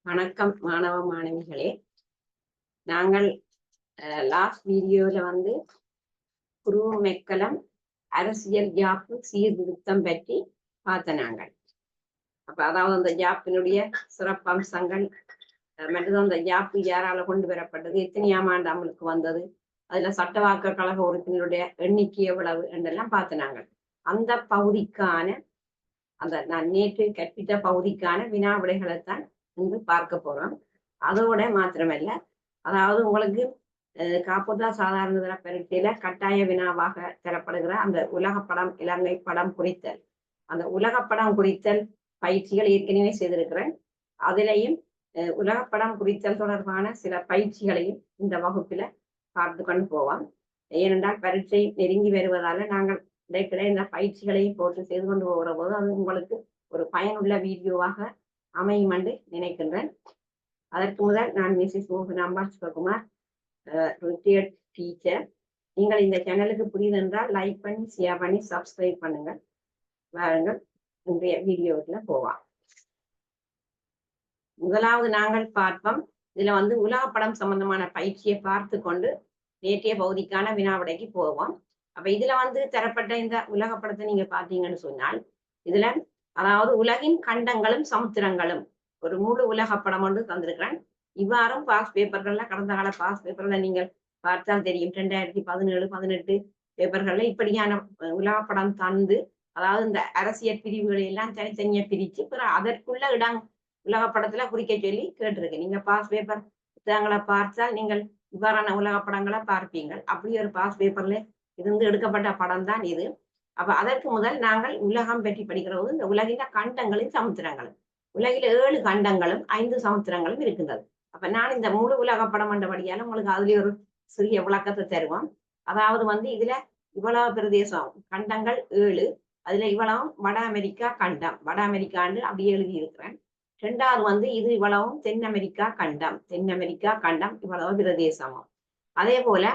வணக்கம் மாணவ மாணவிகளே. நாங்கள் லாஸ்ட் வீடியோல வந்து குருமெக்கலம் அரசியல் ஜாப்பு சீர்திருத்தம் பற்றி பார்த்த நாங்கள். அதாவது அந்த ஜாப்பினுடைய சிறப்பம்சங்கள் மற்றும் அந்த ஜாப்பு யாரால கொண்டு வரப்பட்டது, எத்தனையாம் ஆண்டு அமலுக்கு வந்தது, அதுல சட்டவாக்க கழக உறுப்பினருடைய எண்ணிக்கை எவ்வளவு என்றெல்லாம் பார்த்த நாங்கள். அந்த பகுதிக்கான அந்த நான் நேற்று கற்பித்த பகுதிக்கான வினா விடைகளைத்தான் இன்று பார்க்க போறோம். அதோட மாத்திரமல்ல, அதாவது உங்களுக்கு காப்போதா சாதாரண தர பரீட்சையில கட்டாய வினாவாக தரப்படுகிற அந்த உலகப்படம் இலங்கை படம் குறித்தல், அந்த உலகப்படம் குறித்தல் பயிற்சிகள் ஏற்கனவே செய்திருக்கிறேன். அதிலையும் உலகப்படம் குறித்தல் தொடர்பான சில பயிற்சிகளையும் இந்த வகுப்பில பார்த்து கொண்டு போவோம். ஏனென்றால் பரீட்சை நெருங்கி வருவதால நாங்கள் இடைக்கிட இந்த பயிற்சிகளையும் போட்டு செய்து கொண்டு போகிற போது அது உங்களுக்கு ஒரு பயனுள்ள வீடியோவாக அமையும் என்று நினைக்கின்றேன். அதற்கு முதல் நான் Mrs Mohanambal Sivakumar, retired teacher. நீங்கள் இந்த சேனலுக்கு புரியுதென்றால் லைக் பண்ணி, ஷேர் பண்ணி, சப்ஸ்கிரைப் பண்ணுங்கள். வாருங்கள் இன்றைய வீடியோவுக்குள்ள போவோம். முதலாவது நாங்கள் பார்ப்போம். இதுல வந்து உலகப்படம் சம்பந்தமான பயிற்சியை பார்த்து கொண்டு நேற்றைய பகுதிக்கான வினாவிடைக்கு போவோம். அப்ப இதுல வந்து தரப்பட்ட இந்த உலகப்படத்தை நீங்க பாத்தீங்கன்னு சொன்னால், இதுல அதாவது உலகின் கண்டங்களும் சமுத்திரங்களும் ஒரு முழு உலகப்படம் ஒன்று தந்திருக்கிறேன். இவ்வாறும் பாஸ் பேப்பர்கள்ல, கடந்த கால பாஸ் பேப்பர்ல நீங்கள் பார்த்தால் தெரியும், 2017, 18 பேப்பர்கள்ல இப்படியான உலகப்படம் தந்து, அதாவது இந்த அரசியல் பிரிவுகளை எல்லாம் தனித்தனியா பிரிச்சு பிறகு அதற்குள்ள உலகப்படத்துல குறிக்க சொல்லி கேட்டிருக்கு. நீங்க பாஸ் பேப்பர் புத்தகங்களை பார்த்தால் நீங்கள் இவ்வாறான உலகப்படங்களை பார்ப்பீங்கள். அப்படி ஒரு பாஸ் பேப்பர்ல இருந்து எடுக்கப்பட்ட படம் தான் இது. அப்ப அதற்கு முதல் நாங்கள் உலகம் பற்றி படிக்கிற போது இந்த உலகில கண்டங்களும் சமுத்திரங்களும், உலகில 7 கண்டங்களும் 5 சமுத்திரங்களும் இருக்கின்றது. அப்ப நான் இந்த முழு உலகப்படம் என்றபடியால உங்களுக்கு அதுல ஒரு சிறிய விளக்கத்தை தருவோம். அதாவது வந்து இதுல இவ்வளவு பிரதேசம் கண்டங்கள் 7, அதுல இவ்வளவும் வட அமெரிக்கா கண்டம், வட அமெரிக்கான்னு அப்படியே எழுதி இருக்கிறேன். 2வது வந்து இது இவ்வளவும் தென் அமெரிக்கா கண்டம், தென் அமெரிக்கா கண்டம் இவ்வளவு பிரதேசமும். அதே போல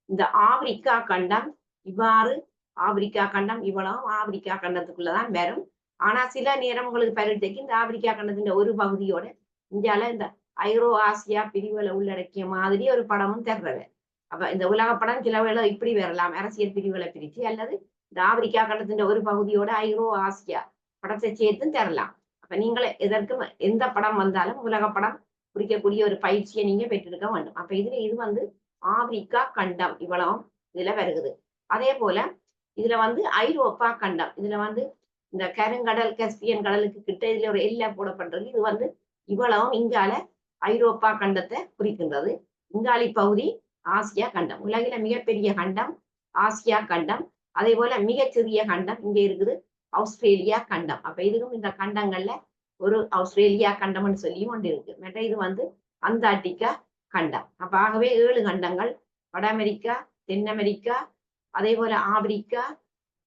இந்த ஆப்பிரிக்கா கண்டம் இவ்வாறு, ஆப்பிரிக்கா கண்டம் இவ்வளவும் ஆப்பிரிக்கா கண்டத்துக்குள்ளதான் வரும். ஆனா சில நேரம் உங்களுக்கு பரீட்சைக்கு இந்த ஆப்பிரிக்கா கண்டத்தின் ஒரு பகுதியோட இந்தியால இந்த ஐரோ ஆசியா பிரிவுகளை உள்ளடக்கிய மாதிரி ஒரு படமும் தர்றது. அப்ப இந்த உலகப்படம் சில வேளை இப்படி வரலாம், அரசியல் பிரிவுகளை பிரிச்சு, அல்லது இந்த ஆப்பிரிக்கா கண்டத்தின் ஒரு பகுதியோட ஐரோ ஆசியா படத்தை சேர்த்தும் தரலாம். அப்ப நீங்கள் எதற்கும் எந்த படம் வந்தாலும் உலகப்படம் குறிக்கக்கூடிய ஒரு பயிற்சியை நீங்க பெற்றிருக்க வேண்டும். அப்ப இதுல இது வந்து ஆப்பிரிக்கா கண்டம் இவ்வளவும் இதுல வருகுது. அதே போல இதுல வந்து ஐரோப்பா கண்டம், இதுல வந்து இந்த கருங்கடல், கஸ்பியன் கடலுக்கு கிட்ட இதுல ஒரு எல்லை போடப்பட்டிருக்கு. இது வந்து இவ்வளவும் இங்கால ஐரோப்பா கண்டத்தை குறிக்கின்றது. இங்காலி பகுதி ஆசியா கண்டம். உலகில மிகப்பெரிய கண்டம் ஆசியா கண்டம். அதே போல மிகச்சிறிய கண்டம் இங்க இருக்குது ஆஸ்திரேலியா கண்டம். அப்ப இதுவும் இந்த கண்டங்கள்ல ஒரு ஆஸ்திரேலியா கண்டம்னு சொல்லியும் ஒன்று இருக்கு. மற்ற இது வந்து அந்தார்டிகா கண்டம். அப்ப ஆகவே 7 கண்டங்கள், வட அமெரிக்கா, தென் அமெரிக்கா, அதே போல ஆப்பிரிக்கா,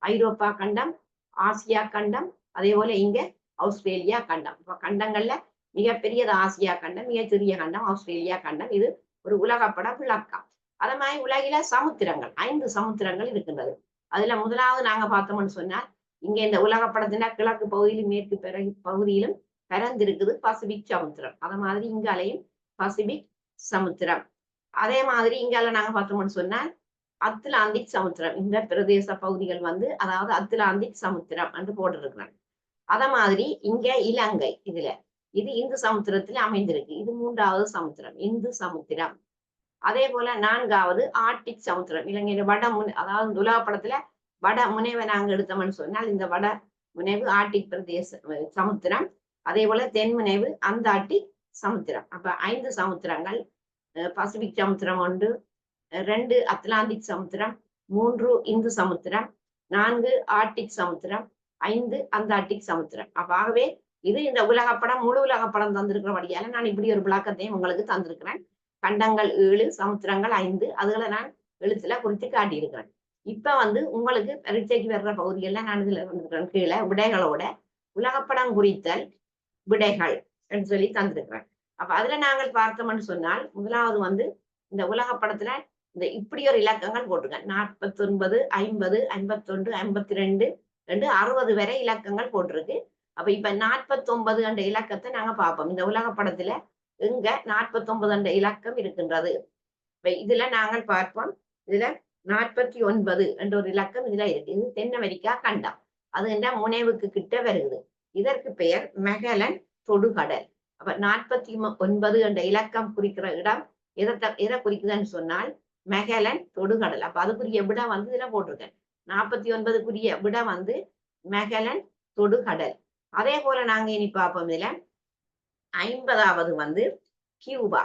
ஐரோப்பா கண்டம், ஆசியா கண்டம், அதே போல இங்க ஆஸ்திரேலியா கண்டம். இப்ப கண்டங்கள்ல மிகப்பெரியது ஆசியா கண்டம், மிகச்சிறிய கண்டம் ஆஸ்திரேலியா கண்டம். இது ஒரு உலகப்பட விளக்கம். அதே மாதிரி உலகில சமுத்திரங்கள் 5 சமுத்திரங்கள் இருக்கின்றது. அதுல முதலாவது நாங்க பார்த்தோம்னு சொன்னால், இங்க இந்த உலகப்படத்தின கிழக்கு பகுதியிலும் மேற்கு பகுதியிலும் பரந்திருக்குது பசிபிக் சமுத்திரம். அத மாதிரி இங்காலையும் பசிபிக் சமுத்திரம். அதே மாதிரி இங்கால நாங்க பார்த்தோம்னு சொன்னால் அத்லாந்திக் சமுத்திரம். இந்த பிரதேச பகுதிகள் வந்து அதாவது அத்லாந்திக் சமுத்திரம் என்று போட்டிருக்கிறாங்க. அத மாதிரி இங்க இலங்கை, இது இந்து சமுத்திரத்துல அமைந்திருக்கு. இது 3வது சமுத்திரம், இந்து சமுத்திரம். அதே போல 4வது ஆர்டிக் சமுத்திரம். இலங்கையில அதாவது உலகப்படத்துல வட முனைவை நாங்க எடுத்தோம்னு சொன்னால் இந்த வட முனைவு ஆர்டிக் பிரதேச சமுத்திரம். அதே போல தென் முனைவு அந்தார்டிக் சமுத்திரம். அப்ப 5 சமுத்திரங்கள், பசிபிக் சமுத்திரம் 1, 2 அத்லாந்திக் சமுத்திரம், 3 இந்து சமுத்திரம், 4 ஆர்டிக் சமுத்திரம், 5 அந்தார்டிக் சமுத்திரம். அப்ப ஆகவே இது இந்த உலகப்படம் முழு உலகப்படம் தந்திருக்கிறபடியால நான் இப்படி ஒரு விளக்கத்தையும் உங்களுக்கு தந்திருக்கிறேன். கண்டங்கள் 7, சமுத்திரங்கள் 5, அதுகளை நான் எழுத்துல குறித்து காட்டியிருக்கிறேன். இப்ப வந்து உங்களுக்கு பரீட்சைக்கு வர்ற பகுதிகள்ல நான் இதுல வந்திருக்கிறேன். கீழே விடைகளோட உலகப்படம் குறித்தல் விடைகள் என்று சொல்லி தந்திருக்கிறேன். அப்ப அதுல நாங்கள் பார்த்தோம்னு சொன்னால், முதலாவது வந்து இந்த உலகப்படத்துல இந்த இப்படி ஒரு இலக்கங்கள் போட்டிருக்கேன். 49, 50, 51, 52, 60 வரை இலக்கங்கள் போட்டிருக்கு. அப்ப இப்ப 49 என்ற இலக்கத்தை நாங்க பார்ப்போம். இந்த உலகப்படத்துல இங்க 49 என்ற இலக்கம் இருக்கின்றது. இதுல நாங்கள் பார்ப்போம். இதுல 49 என்ற ஒரு இலக்கம் இதுல இருக்கு. இது தென் அமெரிக்கா கண்டம். அது என்ற முனைவுக்கு கிட்ட வருகிறது. இதற்கு பெயர் மெகலன் தொடுகடல். அப்ப 49 என்ற இலக்கம் குறிக்கிற இடம் எதை குறிக்குதுன்னு சொன்னால் மெகலன் தொடுகடல். அப்ப அதுக்குரிய விட வந்து இதுல போட்டிருக்கேன். 49க்குரிய விட வந்து மெகலன் தொடுகடல். அதே போல நாங்க இனி பார்ப்போம். இதுல 50வது வந்து கியூபா.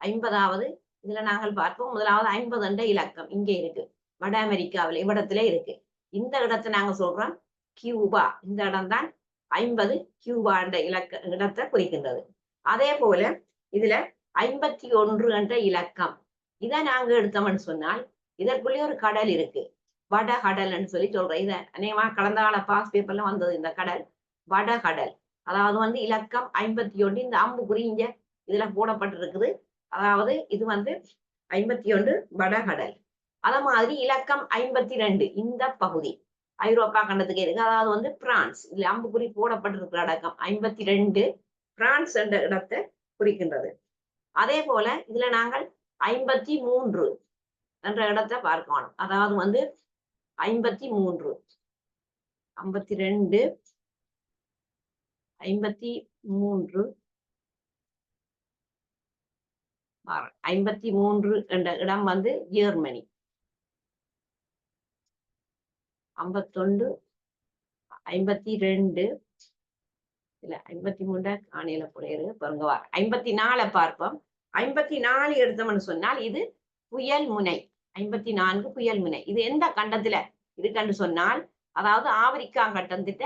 50வது இதுல நாங்கள் பார்ப்போம். முதலாவது 50 என்ற இலக்கம் இங்கே இருக்கு. வட அமெரிக்காவில் இவ்விடத்துல இருக்கு. இந்த இடத்தை நாங்க சொல்றோம் கியூபா. இந்த இடம் தான் 50 கியூபா என்ற இடத்தை குறிக்கின்றது. அதே போல இதுல 51 என்ற இலக்கம் இதை நாங்க எடுத்தோம்னு சொன்னால் இதற்குள்ளே ஒரு கடல் இருக்கு. வடகடல்னு சொல்லி சொல்றேன். இதை அநேகமா கடந்த கால பாஸ் பேப்பர்ல வந்தது இந்த கடல் வடகடல். அதாவது வந்து இலக்கம் 51 இந்த அம்புக்குறி இங்க இதுல போடப்பட்டிருக்குது. அதாவது இது வந்து 51 வடகடல். அத மாதிரி இலக்கம் 52 இந்த பகுதி ஐரோப்பா கண்டத்துக்கு இருக்கு. அதாவது வந்து பிரான்ஸ். இதுல அம்புக்குறி போடப்பட்டிருக்கிற அடக்கம் 52 பிரான்ஸ் என்ற இடத்தை குறிக்கின்றது. அதே போல இதுல நாங்கள் 53 என்ற இடத்தை பார்க்கணும். அதாவது வந்து 53 52 53 53 என்ற இடம் வந்து ஜெர்மனி. 51 52 இல்ல 53 ஆணையில போயிரு பாருங்க. 54 பார்ப்போம். 54 எடுத்தோம்னு சொன்னால் இது புயல் முனை. 54 புயல் முனை. இது எந்த கண்டத்துல இருக்குன்னு சொன்னால் அதாவது ஆப்பிரிக்கா கண்டத்திட்ட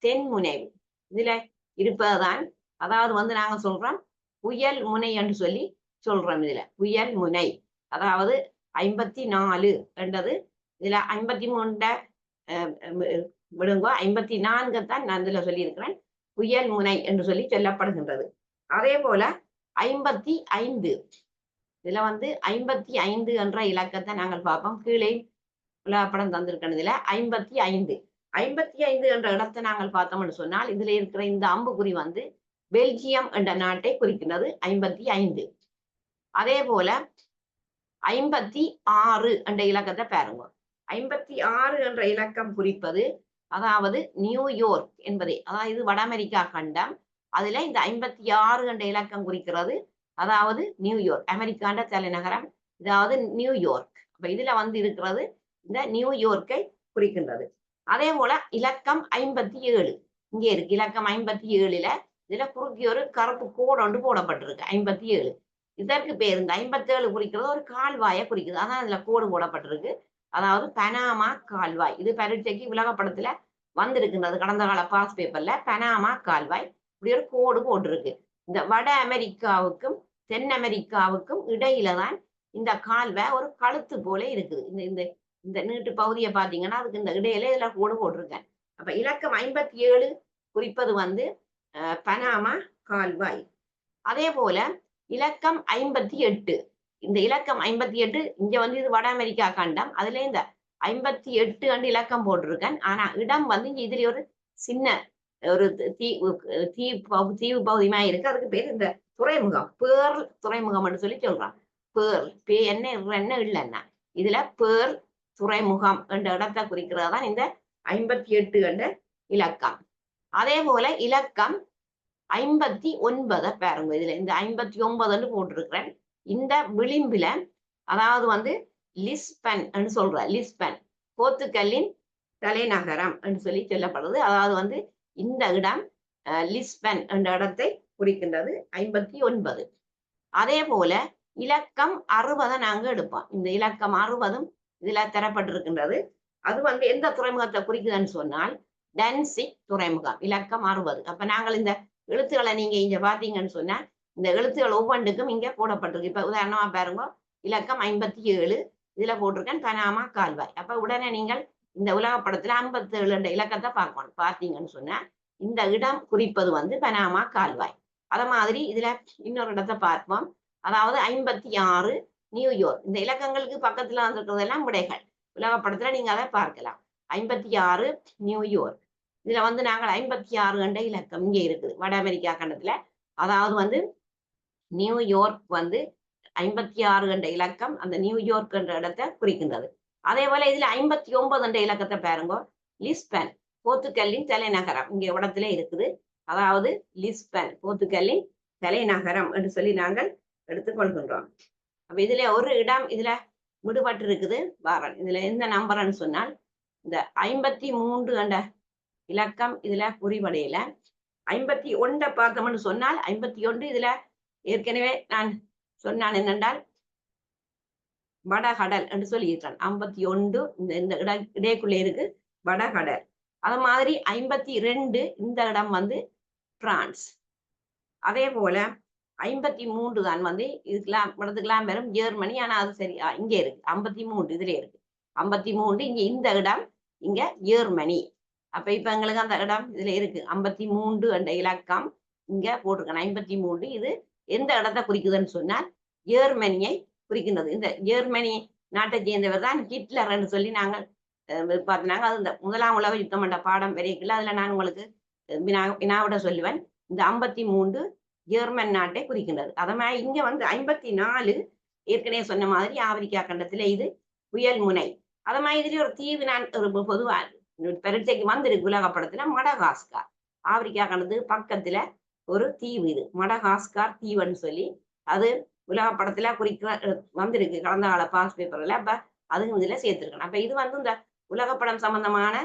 தென் முனைவு இதுல இருப்பதுதான். அதாவது வந்து நாங்க சொல்றோம் புயல் முனை என்று சொல்லி சொல்றோம். இதுல புயல் முனை அதாவது 54 என்றது இதுல 53 விடுங்க. 54 தான் நான் இதுல சொல்லியிருக்கிறேன் புயல் முனை என்று சொல்லி சொல்லப்படுகின்றது. அதே போல 55 இதுல வந்து 55 என்ற இலக்கத்தை நாங்கள் பார்ப்போம். கீழே படம் தந்திருக்கணும். இதுல 55 55 என்ற இடத்தை நாங்கள் பார்த்தோம்னு சொன்னால் இதுல இருக்கிற இந்த அம்புக்குறி வந்து பெல்ஜியம் என்ற நாட்டை குறிக்கின்றது 55. அதே போல 56 என்ற இலக்கத்தை பாருங்க. 56 என்ற இலக்கம் குறிப்பது அதாவது நியூயோர்க் என்பதே. அதாவது இது வட அமெரிக்கா கண்டம். அதுல இந்த 56 என்ற இலக்கம் குறிக்கிறது அதாவது நியூயோர்க் அமெரிக்காண்ட தலைநகரம். அதாவது நியூயோர்க். அப்ப இதுல வந்து இருக்கிறது இந்த நியூயோர்க்கை குறிக்கின்றது. அதே போல இலக்கம் 57 இங்கே இருக்கு. இலக்கம் 57ல இதுல குறுக்கி ஒரு கருப்பு கோடு ஒன்று போடப்பட்டிருக்கு 57. இதற்கு பேர் இந்த 57 குறிக்கிறது ஒரு கால்வாயை குறிக்குது. அதான் இதுல கோடு போடப்பட்டிருக்கு. அதாவது பனாமா கால்வாய். இது பரீட்சைக்கு உலகப்படத்துல வந்திருக்கின்றது. கடந்த கால பாஸ் பேப்பர்ல பனாமா கால்வாய் இப்படி ஒரு கோடு போட்டிருக்கு. இந்த வட அமெரிக்காவுக்கும் தென் அமெரிக்காவுக்கும் இடையில தான் இந்த கால்வாய் ஒரு கழுத்து போல இருக்குது. இந்த இந்த இந்த நீட்டு பகுதியை பார்த்தீங்கன்னா அதுக்கு இந்த இடையில இதுல கோடு போட்டிருக்கேன். அப்ப இலக்கம் 57 குறிப்பது வந்து பனாமா கால்வாய். அதே போல இலக்கம் 58 இந்த இலக்கம் 58 இங்க வந்து இது வட அமெரிக்கா கண்டம். அதுல இந்த 58 அண்டு இலக்கம் போட்டிருக்கேன். ஆனா இடம் வந்து இதுல ஒரு சின்ன ஒரு தீவு பகுதியுமா இருக்கு. அதுக்கு பேர் இந்த துறைமுகம் பேர்ல் துறைமுகம் என்று சொல்லி சொல்றான். பேர்ல் பே என்ன இல்லைன்னா இதுல பேர்ல் துறைமுகம் என்ற இடத்தை குறிக்கிறதான் இந்த 58 என்ற இலக்கம். அதே போல இலக்கம் 59 பாருங்க. இதுல இந்த 59 போட்டிருக்கிறேன். இந்த விளிம்புல அதாவது வந்து லிஸ்பன் என்று சொல்ற லிஸ்பன் போர்த்துகலின் தலைநகரம் என்று சொல்லி சொல்லப்படுது. அதாவது வந்து இந்த இடம் லிஸ்பன் என்ற இடத்தை குறிக்கின்றது 59. அதே போல இலக்கம் 60 நாங்க எடுப்போம். இந்த இலக்கம் 60 இதுல தரப்பட்டிருக்கின்றது. அது வந்து எந்த துறைமுகத்தை குறிக்குதுன்னு சொன்னால் டன்சிக் துறைமுகம் இலக்கம் 60. அப்ப நாங்கள் இந்த எழுத்துக்களை நீங்க இங்க பாத்தீங்கன்னு சொன்னா இந்த எழுத்துக்கள் ஒவ்வொன்றுக்கும் இங்க போடப்பட்டிருக்கு. இப்ப உதாரணமா பாருங்க இலக்கம் 57 இதுல போட்டிருக்கேன் பனாமா கால்வாய். அப்ப உடனே நீங்கள் இந்த உலகப்படத்துல 57 என்ற இலக்கத்தை பார்க்கணும். பார்த்தீங்கன்னு சொன்னா இந்த இடம் குறிப்பது வந்து பனாமா கால்வாய். அத மாதிரி இதுல இன்னொரு இடத்தை பார்ப்போம். அதாவது 56 நியூயோர்க். இந்த இலக்கங்களுக்கு பக்கத்துல வந்திருக்கிறதெல்லாம் விடைகள். உலகப்படத்துல நீங்க அதை பார்க்கலாம். 56 நியூயோர்க். இதுல வந்து நாங்கள் 56 என்ற இலக்கம் இங்கே இருக்குது வட அமெரிக்கா கண்டத்துல. அதாவது வந்து நியூயார்க் வந்து 56 என்ற இலக்கம் அந்த நியூயார்க் என்ற இடத்தை குறிக்கின்றது. அதே போல இதுல 59 என்ற இலக்கத்தை பாருங்க, லிஸ்பன் போர்த்துகலின் தலைநகரம் இங்க இடத்துல இருக்குது. அதாவது லிஸ்பன் போர்த்துகலின் தலைநகரம் என்று சொல்லி நாங்கள் எடுத்துக்கொள்கின்றோம். அப்ப இதுல ஒரு இடம் இதுல விடுபட்டு இருக்குது வாரன். இதுல எந்த நம்பர்ன்னு சொன்னால் இந்த 53 என்ற இலக்கம் இதுல குறிவடையில 51 பார்த்தோம்னு சொன்னால் 51 இதுல ஏற்கனவே நான் சொன்னான் என்னென்றால் வடகடல் என்று சொல்லியிருக்கான். 51 இந்த இடைக்குள்ளே இருக்கு வடகடல். அது மாதிரி 52 இந்த இடம் வந்து பிரான்ஸ். அதே போல 53 தான் வந்து இதுக்கெல்லாம் இடத்துக்கெல்லாம் வெறும் ஜெர்மனி. ஆனா அது சரி இங்க இருக்கு 53 இதுல இருக்கு 53 இங்க இந்த இடம் இங்க ஜெர்மனி. அப்ப இப்ப எங்களுக்கு அந்த இடம் இதுல இருக்கு 53 என்ற இலக்கம் இங்க போட்டிருக்கேன் 53. இது எந்த இடத்தை குறிக்குதுன்னு சொன்னால் ஜெர்மனியை குறிக்கின்றது. இந்த ஜெர்மனி நாட்டை சேர்ந்தவர் தான் ஹிட்லர் சொல்லி நாங்கள் பார்த்தினாங்க. அது இந்த முதலாம் உலக யுத்தம் என்ற பாடம் வரைக்குள்ள அதுல நான் உங்களுக்கு வினாவிட சொல்லுவேன். இந்த 53 ஜெர்மன் நாட்டை குறிக்கின்றது. அதே மாதிரி இங்க வந்து 54 ஏற்கனவே சொன்ன மாதிரி ஆப்பிரிக்கா கண்டத்துல இது புயல் முனை. அதே மாதிரி இதுல ஒரு தீவு நான் ஒரு பொதுவா பரீட்சைக்கு வந்திருக்கு உலகப்படத்துல மடகாஸ்கார். ஆப்பிரிக்கா கண்டத்துக்கு பக்கத்துல ஒரு தீவு இது மடகாஸ்கார் தீவுன்னு சொல்லி அது உலகப்படத்துல குறிக்க வந்திருக்கு கடந்த கால பாஸ் பேப்பர்ல. அப்ப அதுவும் இதுல சேர்த்திருக்கணும். அப்ப இது வந்து இந்த உலகப்படம் சம்பந்தமான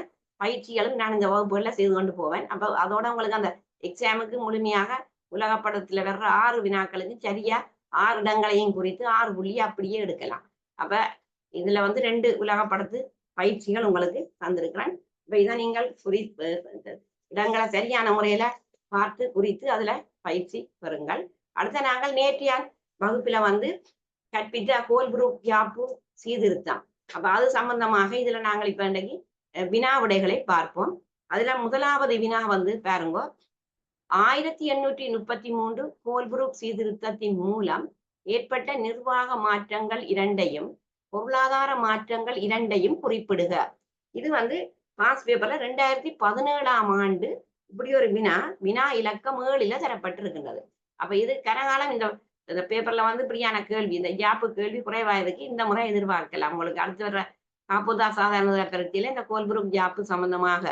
பயிற்சிகளும் நான் இந்த வகுப்புகள்ல செய்து கொண்டு போவேன். அப்ப அதோட உங்களுக்கு அந்த எக்ஸாமுக்கு முழுமையாக உலகப்படத்துல வர்ற 6 வினாக்களுக்கு சரியா 6 இடங்களையும் குறித்து 6 புள்ளி அப்படியே எடுக்கலாம். அப்ப இதுல வந்து 2 உலகப்படத்து பயிற்சிகள் உங்களுக்கு தந்திருக்கிறேன். இப்ப இதை நீங்கள் இடங்களை சரியான முறையில பார்த்து குறித்து அதுல பயிற்சி பெறுங்கள். அடுத்த நாங்கள் நேற்றைய வகுப்புல வந்து கற்பித்த கோல்ப்ரூக் யாப்பு சீர்திருத்தம். அப்ப அது சம்பந்தமாக இதுல நாங்கள் இப்ப இன்றைக்கு வினா விடைகளை பார்ப்போம். அதுல முதலாவது வினா வந்து பாருங்க, 1833 கோல்ப்ரூக் சீர்திருத்தத்தின் மூலம் ஏற்பட்ட நிர்வாக மாற்றங்கள் இரண்டையும் பொருளாதார மாற்றங்கள் இரண்டையும் குறிப்பிடுக. இது வந்து பாஸ் பேப்பர்ல 2017ஆம் ஆண்டு இப்படி ஒரு வினா இலக்கம் 7ல தரப்பட்டிருக்கின்றது. அப்ப இது கனகாலம் இந்த பேப்பர்ல வந்து இப்படியான கேள்வி இந்த ஜாப்பு கேள்வி குறைவாயிருக்கு. இந்த முறை எதிர்பார்க்கலாம். உங்களுக்கு அடுத்து வர்ற காப்போதா சாதாரண பரீட்சையில இந்த கோல்ப்ரூக் ஜாப்பு சம்பந்தமாக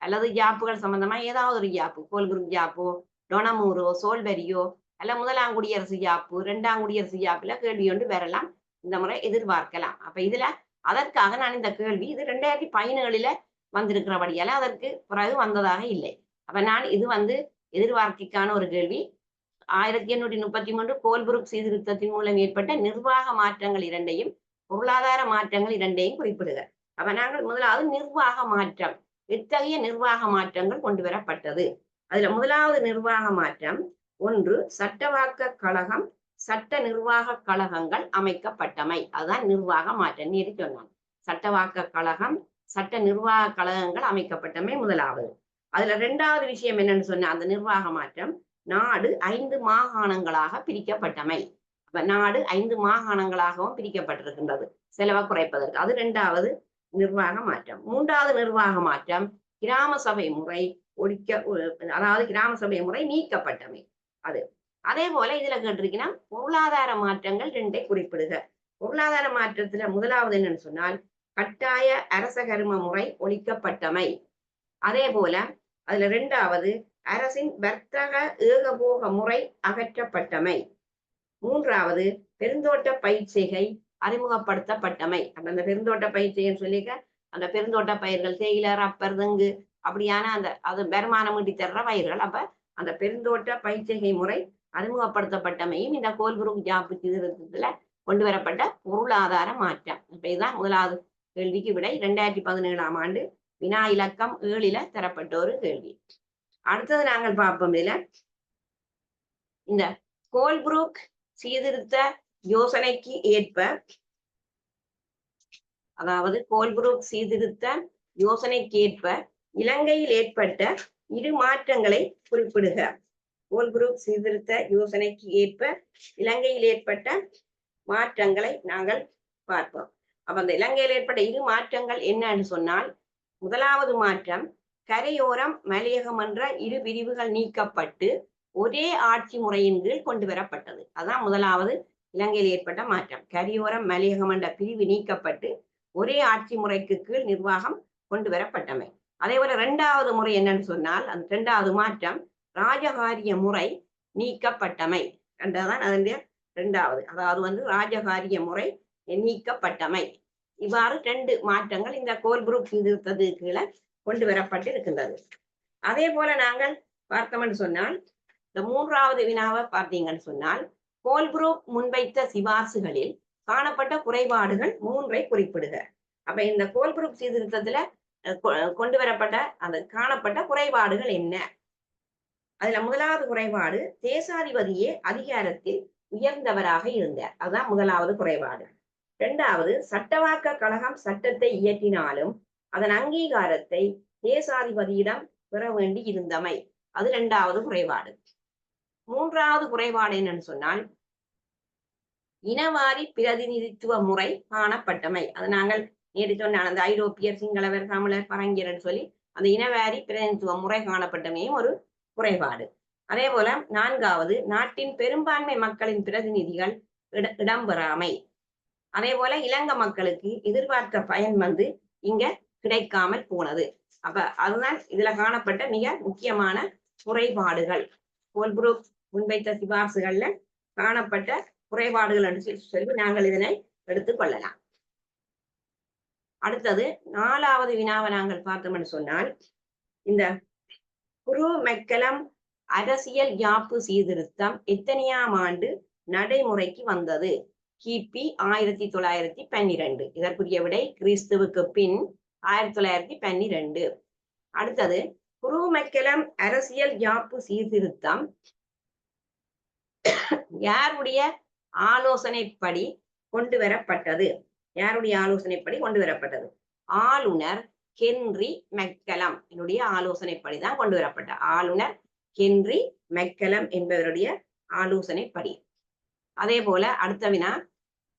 அல்லது ஜாப்புகள் சம்பந்தமா ஏதாவது ஒரு ஜாப்பு கோல்ப்ரூக் ஜாப்போ டொனமூரோ சோல்பெரியோ அல்ல முதலாம் குடியரசு ஜாப்பு 2ஆம் குடியரசு ஜாப்புல கேள்வி ஒன்று வரலாம். இந்த முறை எதிர்பார்க்கலாம். அப்ப இதுல அதற்காக நான் இந்த கேள்வி இது 2017ல வந்திருக்கிறபடியால அதற்கு பிறகு வந்ததாக இல்லை. அப்ப நான் இது வந்து எதிர்பார்க்கைக்கான ஒரு கேள்வி. 1833 கோல்ப்ரூக் சீர்திருத்தத்தின் மூலம் ஏற்பட்ட நிர்வாக மாற்றங்கள் இரண்டையும் பொருளாதார மாற்றங்கள் இரண்டையும் குறிப்பிடுக. அப்ப நாங்கள் முதலாவது நிர்வாக மாற்றம், எத்தகைய நிர்வாக மாற்றங்கள் கொண்டு வரப்பட்டது. அதுல முதலாவது நிர்வாக மாற்றம் 1 சட்டவாக்க கழகம் சட்ட நிர்வாக கழகங்கள் அமைக்கப்பட்டமை. அதுதான் நிர்வாக மாற்றம். நீதி சொன்னாங்க சட்டவாக்க கழகம் சட்ட நிர்வாக கழகங்கள் அமைக்கப்பட்டமை முதலாவது. அதுல 2வது விஷயம் என்னன்னு சொன்ன அந்த நிர்வாக மாற்றம் நாடு 5 மாகாணங்களாக பிரிக்கப்பட்டமை. அப்ப நாடு 5 மாகாணங்களாகவும் பிரிக்கப்பட்டிருக்கின்றது செலவை குறைப்பதற்கு. அது 2வது நிர்வாக மாற்றம். 3வது நிர்வாக மாற்றம் கிராம சபை முறை அதாவது கிராம சபை முறை நீக்கப்பட்டமை. அது அதே போல இதுல கேட்டிருக்கீங்கன்னா பொருளாதார மாற்றங்கள் 2ஐ குறிப்பிடுக. பொருளாதார மாற்றத்துல முதலாவது என்னன்னு சொன்னால் கட்டாய அரச கரும முறை ஒழிக்கப்பட்டமை. அதே போல அதுல 2வது அரசின் வர்த்தக ஏகபோக முறை அகற்றப்பட்டமை. 3வது பெருந்தோட்ட பயிர்ச்செய்கை அறிமுகப்படுத்தப்பட்டமை. அப்ப அந்த பெருந்தோட்ட பயிர்ச்செய்கைன்னு சொல்லிக்க அந்த பெருந்தோட்ட பயிர்கள் தேயிலை ரப்பர் தெங்கு அப்படியான அந்த அது வருமானம் ஈட்டி தர்ற பயிர்கள். அப்ப அந்த பெருந்தோட்ட பயிர்ச்செய்கை முறை அறிமுகப்படுத்தப்பட்டமையும் இந்த கோல்ப்ரூக் ஜாப்பு சீர்திருத்தத்துல கொண்டு வரப்பட்ட பொருளாதார மாற்றம். இப்ப இதுதான் முதலாவது கேள்விக்கு விடை. 2017ஆம் ஆண்டு வினா இலக்கம் 7ல தரப்பட்ட ஒரு கேள்வி. அடுத்தது நாங்கள் பார்ப்போம். இதுல இந்த கோல்ப்ரூக் சீர்திருத்த யோசனைக்கு ஏற்ப அதாவது கோல்ப்ரூக் சீர்திருத்த யோசனைக்கு ஏற்ப இலங்கையில் ஏற்பட்ட இரு மாற்றங்களை குறிப்பிடுக. கோல்ப்ரூக் சீர்திருத்த யோசனைக்கு ஏற்ப இலங்கையில் ஏற்பட்ட மாற்றங்களை நாங்கள் பார்ப்போம். அப்ப அந்த இலங்கையில் ஏற்பட்ட இரு மாற்றங்கள் என்னன்னு சொன்னால் முதலாவது மாற்றம் கரையோரம் மலையகம் என்ற இரு பிரிவுகள் நீக்கப்பட்டு ஒரே ஆட்சி முறையின் கீழ் கொண்டு வரப்பட்டது. அதான் முதலாவது இலங்கையில் ஏற்பட்ட மாற்றம். கரியோரம் மலையகம் என்ற பிரிவு நீக்கப்பட்டு ஒரே ஆட்சி முறைக்கு கீழ் நிர்வாகம் கொண்டு வரப்பட்டமை. அதே போல இரண்டாவது முறை என்னன்னு சொன்னால் அந்த இரண்டாவது மாற்றம் ராஜகாரிய முறை நீக்கப்பட்டமை என்றதான் அதனுடைய இரண்டாவது. அதாவது ராஜகாரிய முறை நீக்கப்பட்டமை. இவ்வாறு 2 மாற்றங்கள் இந்த கோல்புரூக் சீர்திருத்தத்துக்கு கீழே கொண்டு வரப்பட்டு இருக்கின்றது. அதே போல நாங்கள் பார்த்தோம்னு சொன்னால் இந்த 3வது வினாவை பார்த்தீங்கன்னு சொன்னால் கோல்புரூக் முன்வைத்த சிபார்சுகளில் காணப்பட்ட குறைபாடுகள் 3ஐ குறிப்பிடுக. அப்ப இந்த கோல்புரூக் சீர்திருத்தத்துல கொண்டு வரப்பட்ட அந்த காணப்பட்ட குறைபாடுகள் என்ன? அதுல முதலாவது குறைபாடு தேசாதிபதியே அதிகாரத்தில் உயர்ந்தவராக இருந்தார். அதுதான் முதலாவது குறைபாடு. 2வது சட்டவாக்க கழகம் சட்டத்தை இயற்றினாலும் அதன் அங்கீகாரத்தை தேசாதிபதியிடம் பெற வேண்டி இருந்தமை. அது 2வது குறைபாடு. 3வது குறைபாடு என்னன்னு சொன்னால் இனவாரி பிரதிநிதித்துவ முறை காணப்பட்டமை. அது நாங்கள் நேற்று சொன்ன அந்த ஐரோப்பியர், சிங்களவர், தமிழர், பரங்கியர் சொல்லி அந்த இனவாரி பிரதிநிதித்துவ முறை காணப்பட்டமையும் ஒரு குறைபாடு. அதே போல 4வது நாட்டின் பெரும்பான்மை மக்களின் பிரதிநிதிகள் இடம்பெறாமை. அதே போல இலங்கை மக்களுக்கு எதிர்பார்த்த பயன் இங்க கிடைக்காமல் போனது. அப்ப அதுதான் இதுல காணப்பட்ட மிக முக்கியமான குறைபாடுகள். கோல்புரூக் முன்வைத்த சிபார்சுகள்ல காணப்பட்ட குறைபாடுகள் என்று சொல்லி நாங்கள் இதனை எடுத்துக் கொள்ளலாம். அடுத்தது 4வது வினாவை நாங்கள் பார்த்தோம்னு சொன்னால் இந்த குரு-மெக்கலம் அரசியல் யாப்பு சீர்திருத்தம் எத்தனையாம் ஆண்டு நடைமுறைக்கு வந்தது? கிபி 1912. இதற்குரிய விடை கிறிஸ்துவுக்கு பின் 1912. அடுத்தது குரு-மெக்கலம் அரசியல் யாப்பு சீர்திருத்தம் யாருடைய ஆலோசனைப்படி கொண்டு வரப்பட்டது? யாருடைய ஆலோசனைப்படி கொண்டு வரப்பட்டது? ஆளுநர் ஹென்றி மெக்கலம் என்னுடைய ஆலோசனைப்படிதான் கொண்டு வரப்பட்ட ஆளுநர் ஹென்றி மெக்கலம் என்பவருடைய ஆலோசனைப்படி. அதே போல அடுத்த வினா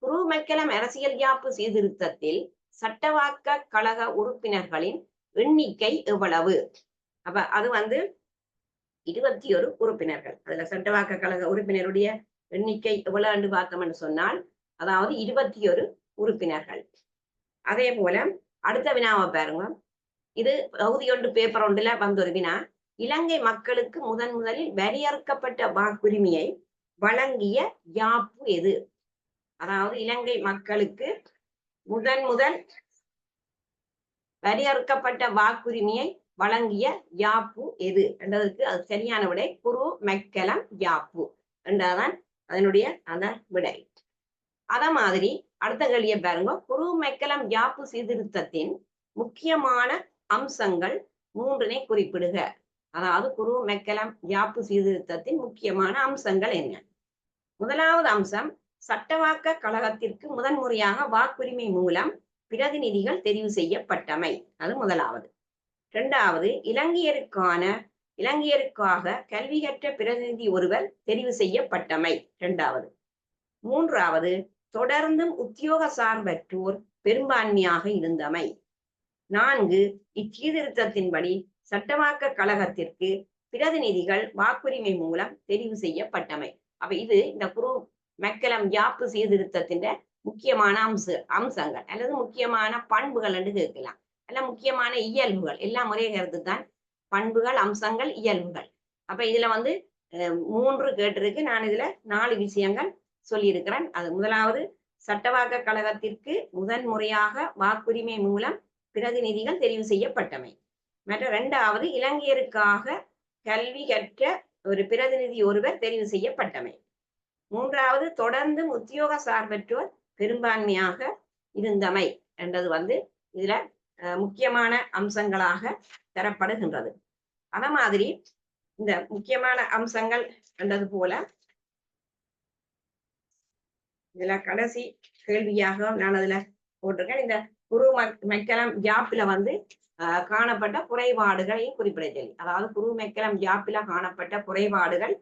குரு-மெக்கலம் அரசியல் யாப்பு சீர்திருத்தத்தில் சட்டவாக்க கழக உறுப்பினர்களின் எண்ணிக்கை எவ்வளவு? அப்ப அது 21 உறுப்பினர்கள். அதுல சட்டவாக்க கழக உறுப்பினருடைய எண்ணிக்கை எவ்வளவு என்று பார்த்தோம்னு சொன்னால் அதாவது 21 உறுப்பினர்கள். அதே போல அடுத்த வினாவை பாருங்க. இது பகுதி 1 பேப்பர் 1ல ஒரு வினா. இலங்கை மக்களுக்கு முதலில் வரையறுக்கப்பட்ட வாக்குரிமையை வழங்கிய யாப்பு எது? அதாவது இலங்கை மக்களுக்கு முதல் வரையறுக்கப்பட்ட வாக்குரிமையை வழங்கிய யாப்பு எது என்றதற்கு அது சரியான விடை குரு-மெக்கலம் யாப்பு என்றதான் அதனுடைய அந்த விடை. அத மாதிரி அடுத்த கேள்வியை பாருங்க. குரு-மெக்கலம் யாப்பு சீர்திருத்தத்தின் முக்கியமான அம்சங்கள் 3னை குறிப்பிடுக. அதாவது குரு-மெக்கலம் யாப்பு சீர்திருத்தத்தின் முக்கியமான அம்சங்கள் என்ன? முதலாவது அம்சம் சட்டவாக்க கழகத்திற்கு முதன்முறையாக வாக்குரிமை மூலம் பிரதிநிதிகள் தெரிவு செய்யப்பட்டமை. அது முதலாவது. 2வது இலங்கையருக்காக கல்வி கற்ற பிரதிநிதி ஒருவர் தெரிவு செய்யப்பட்டமை 2வது. 3வது தொடர்ந்தும் உத்தியோக சார்பற்றோர் பெரும்பான்மையாக இருந்தமை. 4 இச்சீர்திருத்தத்தின்படி சட்டவாக்க கழகத்திற்கு பிரதிநிதிகள் வாக்குரிமை மூலம் தெரிவு செய்யப்பட்டமை. அப்ப இது இந்த குரு-மெக்கலம் யாப்பு சீர்திருத்தத்தின் முக்கியமான அம்சங்கள் அல்லது முக்கியமான பண்புகள் என்று கேட்கலாம். அல்ல முக்கியமான இயல்புகள். எல்லாம் ஒரே கருத்து தான். பண்புகள், அம்சங்கள், இயல்புகள். அப்ப இதுல 3 கேட்டிருக்கு. நான் இதுல 4 விஷயங்கள் சொல்லியிருக்கிறேன். அது முதலாவது சட்டவாக்க கழகத்திற்கு முதன்முறையாக வாக்குரிமை மூலம் பிரதிநிதிகள் தெரிவு செய்யப்பட்டமை. மற்ற 2வது இலங்கையருக்காக கல்வி கற்ற ஒரு பிரதிநிதி ஒருவர் தெரிவு செய்யப்பட்டமை. 3வது தொடர்ந்து உத்தியோக சார்பற்றோர் பெரும்பான்மையாக இருந்தமை என்றது இதுல முக்கியமான அம்சங்களாக தரப்படுகின்றது. அத மாதிரி இந்த முக்கியமான அம்சங்கள் என்றது போல இதுல கடைசி கேள்வியாக நான் அதுல போட்டிருக்கேன். இந்த குரு-மெக்கலம் யாப்பில காணப்பட்ட குறைபாடுகளையும் குறிப்பிட சொல்லி. அதாவது குரு-மெக்கலம் யாப்பில காணப்பட்ட குறைபாடுகள்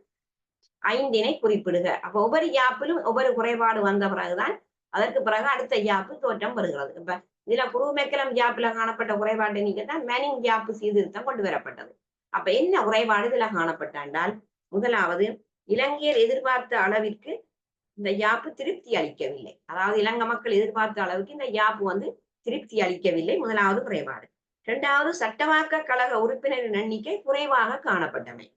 5னை குறிப்பிடுக. அப்ப ஒவ்வொரு யாப்பிலும் ஒவ்வொரு குறைபாடு வந்த பிறகுதான் அதற்கு பிறகு அடுத்த யாப்பு தோற்றம் வருகிறது. இப்ப இதுல குரு-மெக்கலம் யாப்பில காணப்பட்ட குறைபாடு நீக்கத்தான் மேனிங் யாப்பு சீர்திருத்தம் கொண்டு வரப்பட்டது. அப்ப என்ன குறைபாடு இதுல காணப்பட்டால் முதலாவது, இலங்கையர் எதிர்பார்த்த அளவிற்கு இந்த யாப்பு திருப்தி அளிக்கவில்லை. அதாவது இலங்கை மக்கள் எதிர்பார்த்த அளவுக்கு இந்த யாப்பு வந்து திருப்தி அளிக்கவில்லை. முதலாவது குறைபாடு. இரண்டாவது, சட்டவாக்க கழக உறுப்பினரின் எண்ணிக்கை குறைவாக காணப்பட்டமை.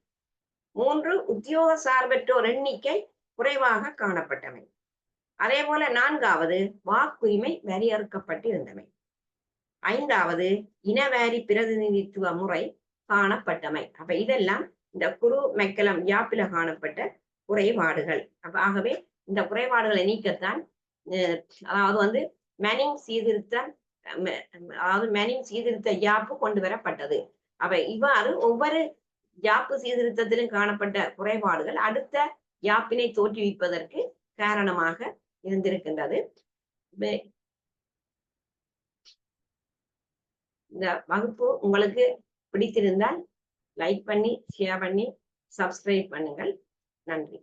3, உத்தியோக சார்பற்றோர் எண்ணிக்கை குறைவாக காணப்பட்டமை. அதே போல 4வது, வாக்குரிமை வரையறுக்கப்பட்டிருந்தமை. 5வது, இனவாரி பிரதிநிதித்துவ முறை காணப்பட்டமை. அப்ப இதெல்லாம் இந்த குரு மெக்கலம் யாப்பில காணப்பட்ட குறைபாடுகள். ஆகவே இந்த குறைபாடுகளை நீக்கத்தான் அதாவது வந்து மேனிங் சீர்திருத்தம், அதாவது மேனிங் சீர்திருத்த யாப்பு கொண்டு வரப்பட்டது. அப்ப இவ்வாறு ஒவ்வொரு யாப்பு சீர்திருத்தத்திலும் காணப்பட்ட குறைபாடுகள் அடுத்த யாப்பினை தோற்றுவிப்பதற்கு காரணமாக இருந்திருக்கின்றது. இந்த வகுப்பு உங்களுக்கு பிடித்திருந்தால் லைக் பண்ணி, ஷேர் பண்ணி, சப்ஸ்கிரைப் பண்ணுங்கள். நன்றி.